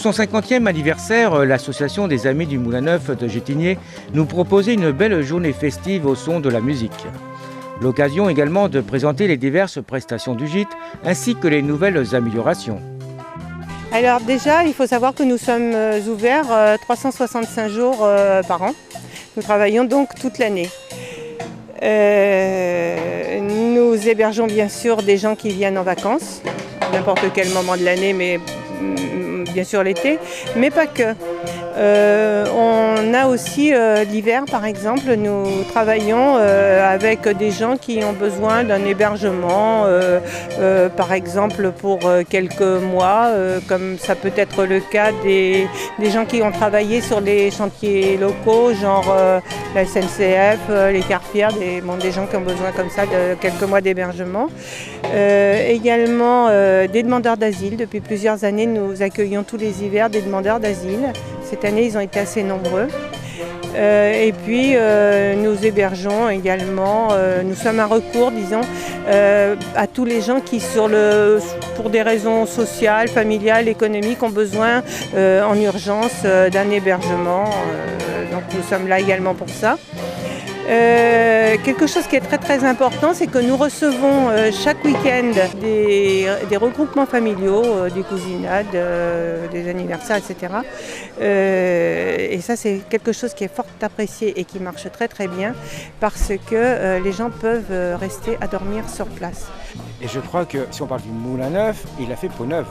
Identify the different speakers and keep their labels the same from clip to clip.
Speaker 1: son 50e anniversaire, l'association des Amis du Moulin Neuf de Gétigné nous proposait une belle journée festive au son de la musique. L'occasion également de présenter les diverses prestations du gîte ainsi que les nouvelles améliorations.
Speaker 2: Alors déjà, il faut savoir que nous sommes ouverts 365 jours par an. Nous travaillons donc toute l'année. Nous hébergeons bien sûr des gens qui viennent en vacances, à n'importe quel moment de l'année, mais bien sûr l'été, mais pas que. On a aussi l'hiver par exemple, nous travaillons avec des gens qui ont besoin d'un hébergement, par exemple pour quelques mois, comme ça peut être le cas des gens qui ont travaillé sur les chantiers locaux, genre la SNCF, les Carrefières, des gens qui ont besoin comme ça de quelques mois d'hébergement. Également des demandeurs d'asile. Depuis plusieurs années, nous accueillons tous les hivers des demandeurs d'asile. Cette année, ils ont été assez nombreux. Et puis, nous hébergeons également, nous sommes un recours, disons, à tous les gens qui, pour des raisons sociales, familiales, économiques, ont besoin en urgence d'un hébergement. Donc, nous sommes là également pour ça. Quelque chose qui est très très important, c'est que nous recevons chaque week-end des regroupements familiaux, des cousinades, des anniversaires, etc. Et ça, c'est quelque chose qui est fort apprécié et qui marche très très bien parce que les gens peuvent rester à dormir sur place.
Speaker 3: Et je crois que si on parle du Moulin Neuf, il a fait peau neuve.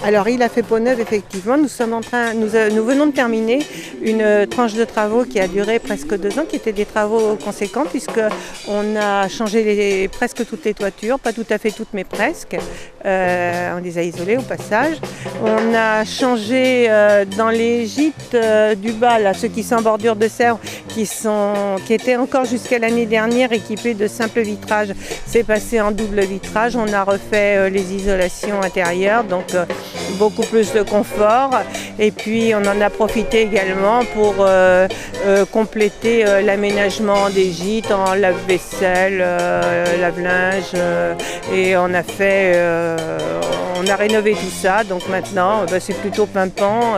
Speaker 2: Alors il a fait peau neuve effectivement, nous venons de terminer une tranche de travaux qui a duré presque 2 ans, qui étaient des travaux conséquents puisqu'on a changé presque toutes les toitures, pas tout à fait toutes mais presque, on les a isolées au passage. On a changé dans les gîtes du bas, là, ceux qui sont en bordure de Sèvres, qui étaient encore jusqu'à l'année dernière équipés de simples vitrages, c'est passé en double vitrage, on a refait les isolations intérieures, donc beaucoup plus de confort et puis on en a profité également pour compléter l'aménagement des gîtes en lave-vaisselle, lave-linge et on a rénové tout ça, donc maintenant c'est plutôt pimpant,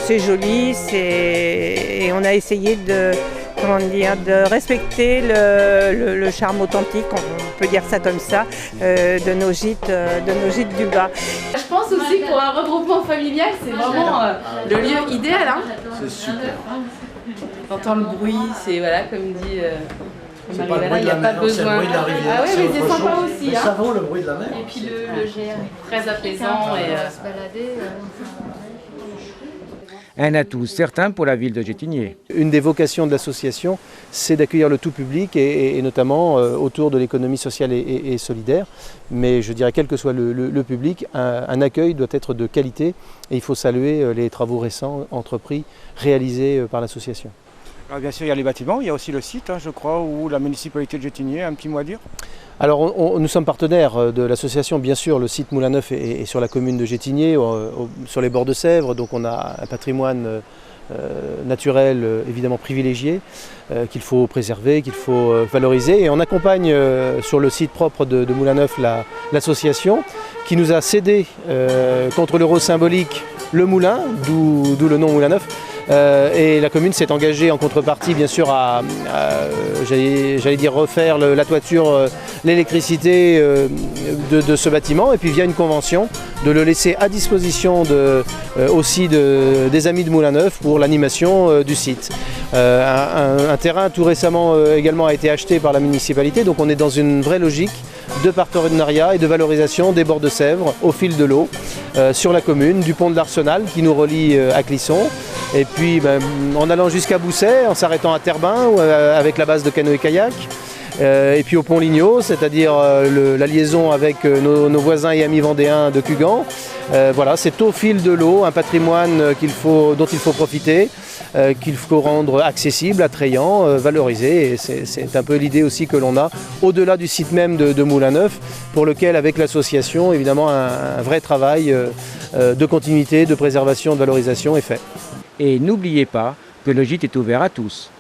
Speaker 2: c'est joli, et on a essayé de respecter le charme authentique, on peut dire ça comme ça, de nos gîtes du bas.
Speaker 4: Je pense aussi pour un regroupement familial, c'est vraiment le lieu idéal. Hein.
Speaker 5: C'est super.
Speaker 4: T'entends le bruit, c'est voilà, comme dit
Speaker 5: c'est pas le bruit de la mer, c'est le bruit de la rivière.
Speaker 4: Ah oui, mais c'est sympa aussi.
Speaker 5: Ça vaut le bruit de la mer.
Speaker 4: Et puis le GR, très apaisant. Se balader.
Speaker 1: Un atout certain pour la ville de Gétigné.
Speaker 6: Une des vocations de l'association, c'est d'accueillir le tout public et notamment autour de l'économie sociale et solidaire. Mais je dirais, quel que soit le public, un accueil doit être de qualité et il faut saluer les travaux récents entrepris, réalisés par l'association.
Speaker 3: Alors bien sûr, il y a les bâtiments, il y a aussi le site, je crois, où la municipalité de Gétigné a un petit mot à dire.
Speaker 6: Alors nous sommes partenaires de l'association, bien sûr le site Moulin Neuf est sur la commune de Gétigné, sur les bords de Sèvres, donc on a un patrimoine naturel évidemment privilégié qu'il faut préserver, qu'il faut valoriser et on accompagne sur le site propre de Moulin Neuf l'association qui nous a cédé contre l'euro symbolique le moulin, d'où le nom Moulin Neuf. Et la commune s'est engagée en contrepartie bien sûr à j'allais dire refaire la toiture, l'électricité de ce bâtiment et puis via une convention de le laisser à disposition aussi des amis de Moulin Neuf pour l'animation du site. Un terrain tout récemment également a été acheté par la municipalité, donc on est dans une vraie logique de partenariat et de valorisation des bords de Sèvres au fil de l'eau sur la commune, du pont de l'Arsenal qui nous relie à Clisson. Et puis en allant jusqu'à Bousset, en s'arrêtant à Terbin avec la base de canoë-kayak. Et puis au pont Lignot, c'est-à-dire la liaison avec nos voisins et amis vendéens de Cugan. Voilà, c'est au fil de l'eau un patrimoine dont il faut profiter, qu'il faut rendre accessible, attrayant, valorisé. Et c'est un peu l'idée aussi que l'on a au-delà du site même de Moulin Neuf, pour lequel avec l'association, évidemment, un vrai travail de continuité, de préservation, de valorisation est fait.
Speaker 1: Et n'oubliez pas que le gîte est ouvert à tous.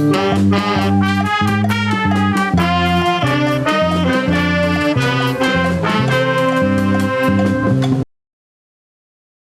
Speaker 7: Thank you.